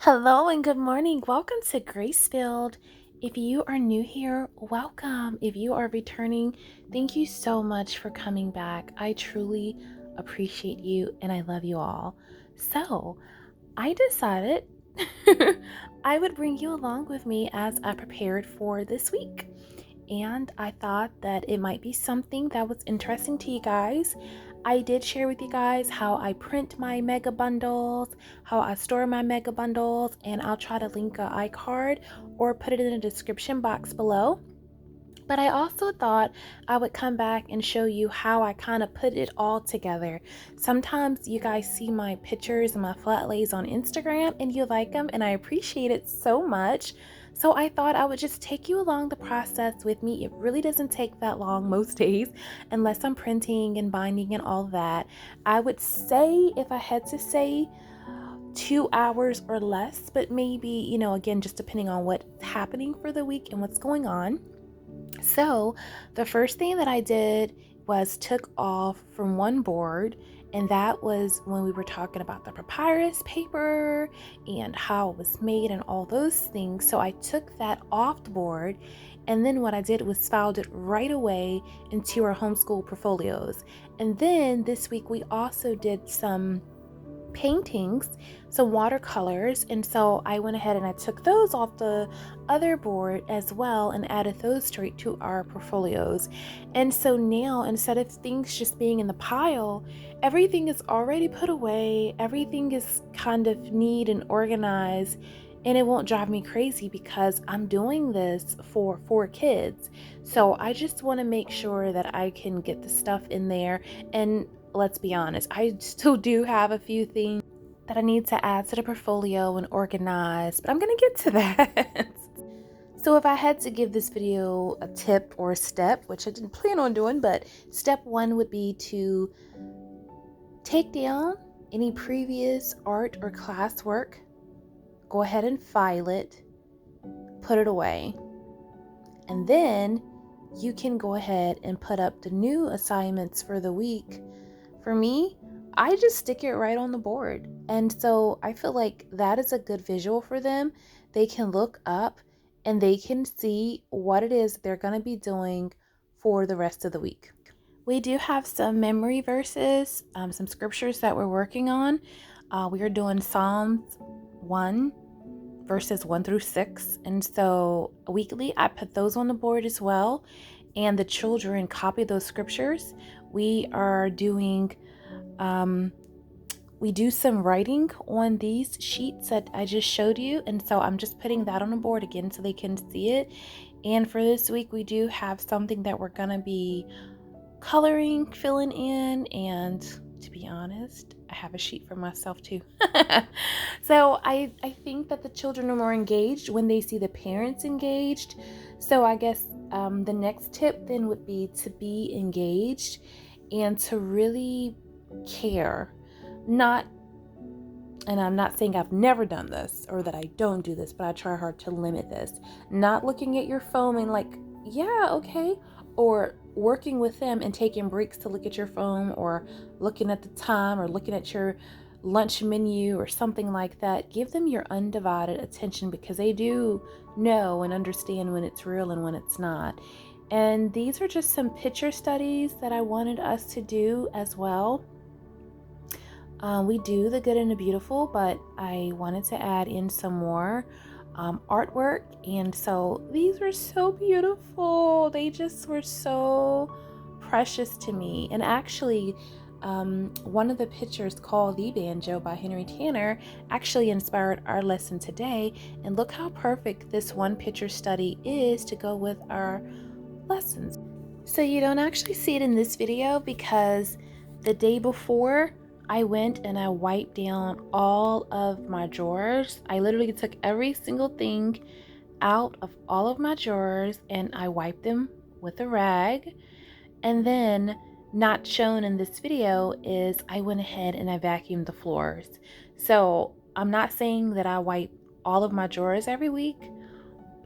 Hello and good morning. Welcome to Grace.Filled. If you are new here, welcome. If you are returning, thank you so much for coming back. I truly appreciate you and I love you all. So, I decided I would bring you along with me as I prepared for this week. And I thought that it might be something that was interesting to you guys. I did share with you guys how I print my mega bundles, how I store my mega bundles, and I'll try to link a iCard or put it in the description box below. But I also thought I would come back and show you how I kind of put it all together. Sometimes you guys see my pictures and my flat lays on Instagram and you like them, and I appreciate it so much. So I thought I would just take you along the process with me. It really doesn't take that long most days, unless I'm printing and binding and all that. I would say, if I had to say, 2 hours or less, but maybe, again, just depending on what's happening for the week and what's going on. So the first thing that I did was took off from one board, and that was when we were talking about the papyrus paper and how it was made and all those things. So I took that off the board, and then what I did was filed it right away into our homeschool portfolios. And then this week we also did some paintings, some watercolors, and so I went ahead and I took those off the other board as well and added those straight to our portfolios. And so now, instead of things just being in the pile, everything is already put away, everything is kind of neat and organized, and it won't drive me crazy because I'm doing this for 4 kids. So I just want to make sure that I can get the stuff in there. And let's be honest, I still do have a few things that I need to add to the portfolio and organize, but I'm going to get to that. So if I had to give this video a tip or a step, which I didn't plan on doing, but step one would be to take down any previous art or classwork, go ahead and file it, put it away, and then you can go ahead and put up the new assignments for the week. For me, I just stick it right on the board. And so I feel like that is a good visual for them. They can look up and they can see what it is they're going to be doing for the rest of the week. We do have some memory verses, some scriptures that we're working on. We are doing Psalms 1, verses 1 through 6. And so weekly, I put those on the board as well. And the children copy those scriptures. We are doing we do some writing on these sheets that I just showed you, and so I'm just putting that on the board again so they can see it. And for this week, we do have something that we're gonna be coloring, filling in, and to be honest, I have a sheet for myself too. So I think that the children are more engaged when they see the parents engaged. So I guess the next tip then would be to be engaged and to really care. Not, and I'm not saying I've never done this or that I don't do this, but I try hard to limit this. Not looking at your phone and like, yeah, okay, or working with them and taking breaks to look at your phone or looking at the time or looking at your lunch menu or something like that. Give them your undivided attention because they do know and understand when it's real and when it's not. And these are just some picture studies that I wanted us to do as well. We do the good and the beautiful, but I wanted to add in some more artwork. And so these were so beautiful. They just were so precious to me. And actually, one of the pictures called The Banjo by Henry Tanner actually inspired our lesson today. And look how perfect this one picture study is to go with our lessons. So you don't actually see it in this video because the day before I went and I wiped down all of my drawers. I literally took every single thing out of all of my drawers and I wiped them with a rag. And then, not shown in this video, is I went ahead and I vacuumed the floors. So I'm not saying that I wipe all of my drawers every week,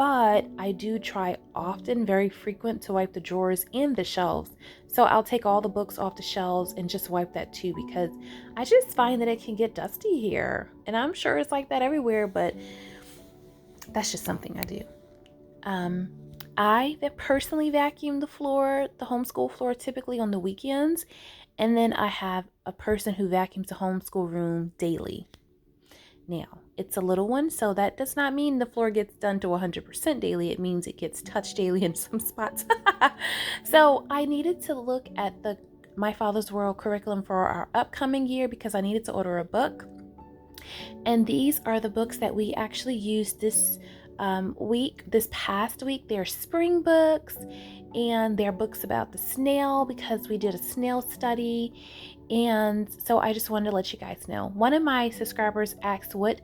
but I do try often, very frequent, to wipe the drawers and the shelves. So I'll take all the books off the shelves and just wipe that too, because I just find that it can get dusty here. And I'm sure it's like that everywhere, but that's just something I do. I personally vacuum the floor, the homeschool floor, typically on the weekends. And then I have a person who vacuums the homeschool room daily. Now, it's a little one, so that does not mean the floor gets done to 100% daily. It means it gets touched daily in some spots. So I needed to look at the My Father's World curriculum for our upcoming year because I needed to order a book. And these are the books that we actually used this past week. They're spring books, and they're books about the snail because we did a snail study. And so I just wanted to let you guys know. One of my subscribers asked what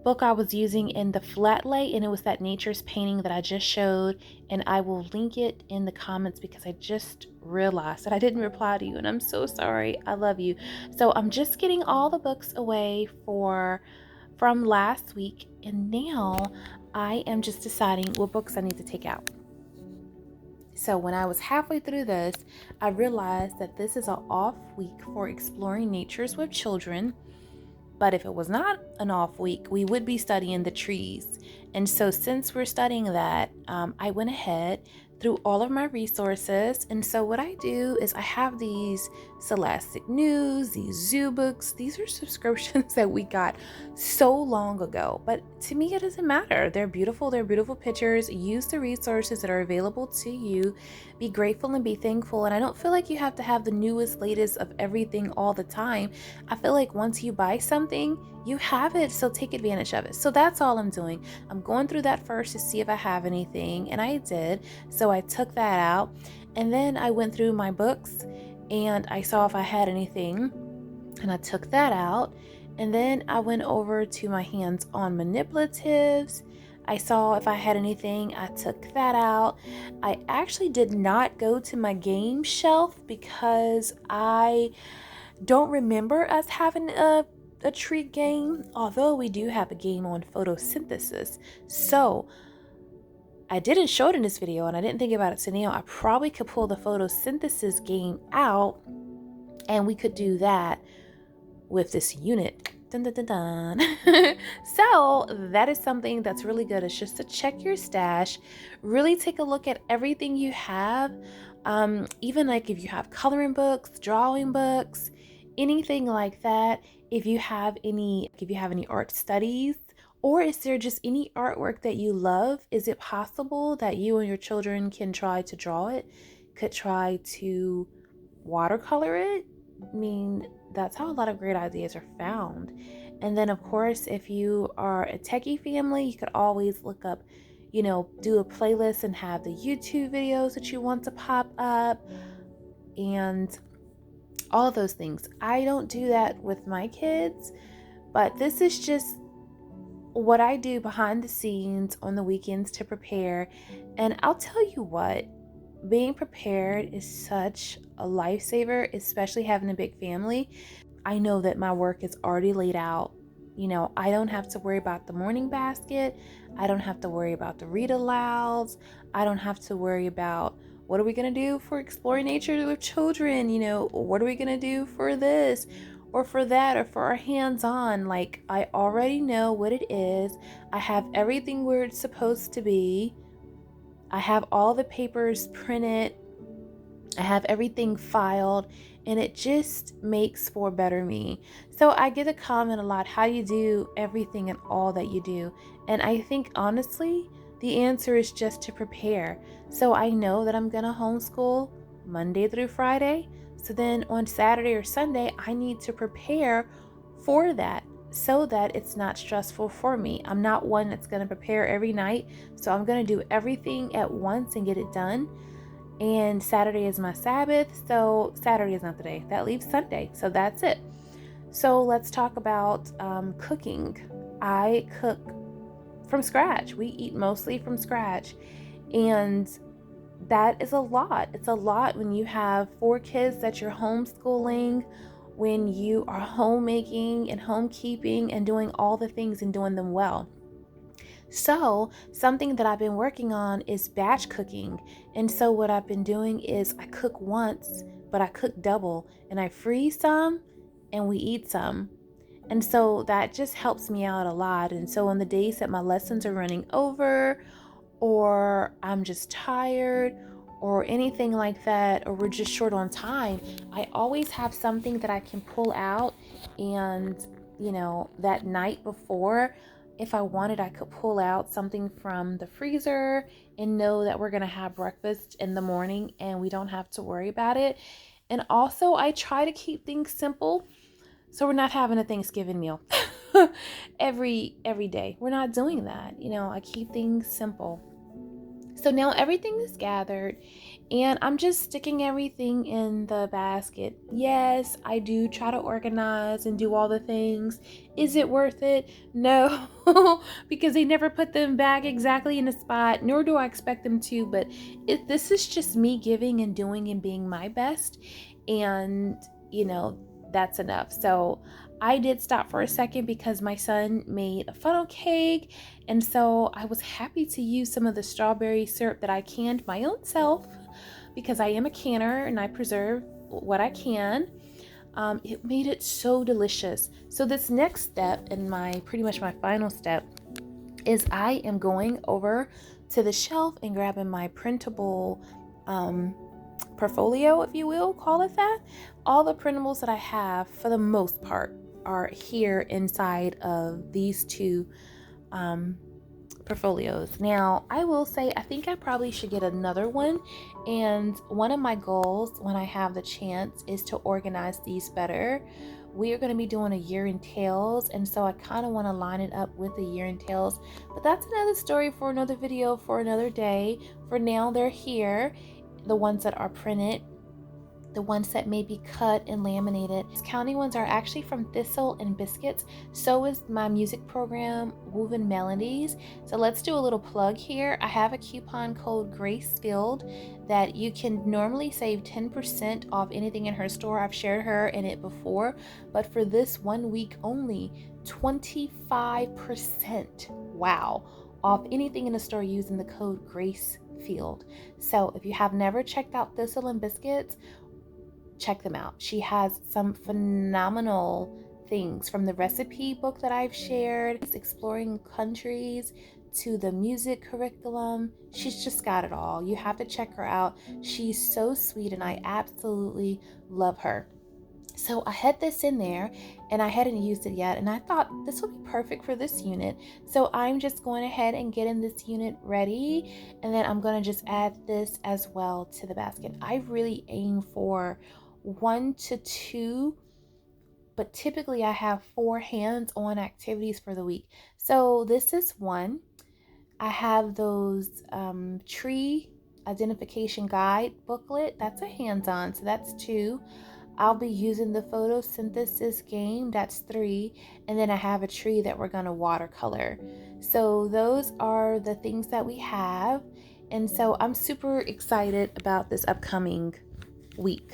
book I was using in the flat lay, and it was that nature's painting that I just showed, and I will link it in the comments because I just realized that I didn't reply to you, and I'm so sorry. I love you. So I'm just getting all the books away from last week, and now I am just deciding what books I need to take out. So when I was halfway through this, I realized that this is an off week for exploring natures with children. But if it was not an off week, we would be studying the trees. And so since we're studying that, I went ahead through all of my resources. And so what I do is I have these Scholastic News, these zoo books. These are subscriptions that we got so long ago. But to me, it doesn't matter. They're beautiful. They're beautiful pictures. Use the resources that are available to you. Be grateful and be thankful. And I don't feel like you have to have the newest, latest of everything all the time. I feel like once you buy something, you have it, so take advantage of it. So that's all I'm doing. I'm going through that first to see if I have anything, and I did. So I took that out, and then I went through my books and I saw if I had anything, and I took that out. And then I went over to my hands-on manipulatives. I saw if I had anything, I took that out. I actually did not go to my game shelf because I don't remember us having a tree game, although we do have a game on photosynthesis. So I didn't show it in this video, and I didn't think about it. So now I probably could pull the photosynthesis game out, and we could do that with this unit. Dun, dun, dun, dun. So that is something that's really good. It's just to check your stash, really take a look at everything you have. Even like if you have coloring books, drawing books, anything like that. If you have any art studies, or is there just any artwork that you love? Is it possible that you and your children can try to draw it? Could try to watercolor it? I mean, that's how a lot of great ideas are found. And then of course, if you are a techie family, you could always look up, do a playlist and have the YouTube videos that you want to pop up and all of those things. I don't do that with my kids, but this is just what I do behind the scenes on the weekends to prepare. And I'll tell you what, being prepared is such a lifesaver, especially having a big family. I know that my work is already laid out. I don't have to worry about the morning basket. I don't have to worry about the read alouds. I don't have to worry about what are we going to do for exploring nature with children? What are we going to do for this or for that or for our hands-on? Like, I already know what it is. I have everything where it's supposed to be. I have all the papers printed. I have everything filed, and it just makes for better me. So I get a comment a lot, how you do everything and all that you do. And I think honestly, the answer is just to prepare. So I know that I'm gonna homeschool Monday through Friday. So then on Saturday or Sunday, I need to prepare for that so that it's not stressful for me. I'm not one that's gonna prepare every night. So I'm gonna do everything at once and get it done. And Saturday is my Sabbath, so Saturday is not the day. That leaves Sunday, so that's it. So let's talk about cooking. I cook from scratch. We eat mostly from scratch, and that is a lot. It's a lot when you have 4 kids that you're homeschooling, when you are homemaking and homekeeping and doing all the things and doing them well. So something that I've been working on is batch cooking. And so what I've been doing is I cook once, but I cook double, and I freeze some and we eat some. And so that just helps me out a lot. And so on the days that my lessons are running over, or I'm just tired, or anything like that, or we're just short on time, I always have something that I can pull out. And, that night before, if I wanted, I could pull out something from the freezer and know that we're going to have breakfast in the morning and we don't have to worry about it. And also, I try to keep things simple. So we're not having a Thanksgiving meal every day. We're not doing that. I keep things simple. So now everything is gathered and I'm just sticking everything in the basket. Yes, I do try to organize and do all the things. Is it worth it? No, because they never put them back exactly in the spot, nor do I expect them to. But this is just me giving and doing and being my best. And, that's enough. So I did stop for a second because my son made a funnel cake. And so I was happy to use some of the strawberry syrup that I canned my own self, because I am a canner and I preserve what I can. It made it so delicious. So this next step, and pretty much my final step, is I am going over to the shelf and grabbing my printable portfolio, if you will, call it that. All the printables that I have, for the most part, are here inside of these two portfolios. Now, I will say, I think I probably should get another one. And one of my goals when I have the chance is to organize these better. We are going to be doing a year in tales, and so I kind of want to line it up with the year in tales. But that's another story for another video for another day. For now, they're here. The ones that are printed, the ones that may be cut and laminated. These county ones are actually from Thistle and Biscuits. So is my music program, Woven Melodies. So let's do a little plug here. I have a coupon code Grace.Filled that you can normally save 10% off anything in her store. I've shared her in it before, but for this 1 week only, 25%. Wow. Off anything in the store using the code Grace.Filled. So if you have never checked out Thistle and Biscuits, check them out. She has some phenomenal things, from the recipe book that I've shared, exploring countries, to the music curriculum. She's just got it all. You have to check her out. She's so sweet and I absolutely love her. So I had this in there and I hadn't used it yet, and I thought this would be perfect for this unit. So I'm just going ahead and getting this unit ready, and then I'm going to just add this as well to the basket. I really aim for 1 to 2, but typically I have 4 hands-on activities for the week. So this is 1. I have those tree identification guide booklet. That's a hands-on, so that's 2. I'll be using the photosynthesis game. That's 3. And then I have a tree that we're going to watercolor. So those are the things that we have. And so I'm super excited about this upcoming week,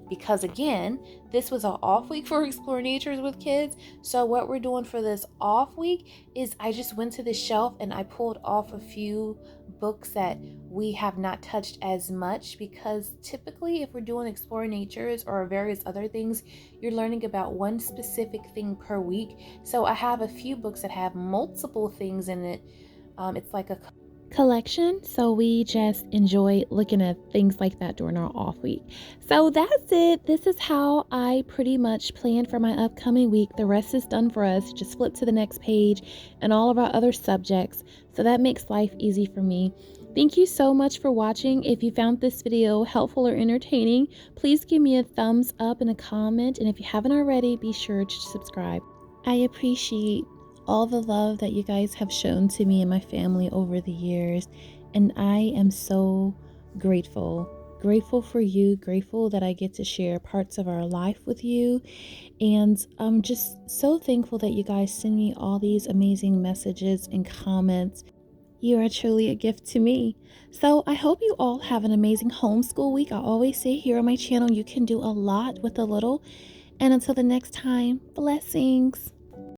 because again, this was an off week for Explore Natures with Kids. So what we're doing for this off week is I just went to the shelf and I pulled off a few books that we have not touched as much, because typically if we're doing Explore Natures or various other things, you're learning about one specific thing per week. So I have a few books that have multiple things in it. It's like a collection, so we just enjoy looking at things like that during our off week. So that's it. This is how I pretty much plan for my upcoming week. The rest is done for us. Just flip to the next page and all of our other subjects, so that makes life easy for me. Thank you so much for watching. If you found this video helpful or entertaining, please give me a thumbs up and a comment, and if you haven't already, be sure to subscribe. I appreciate all the love that you guys have shown to me and my family over the years, and I am so grateful for you, grateful that I get to share parts of our life with you, and I'm just so thankful that you guys send me all these amazing messages and comments. You are truly a gift to me. So I hope you all have an amazing homeschool week. I always say here on my channel, you can do a lot with a little, and until the next time, blessings.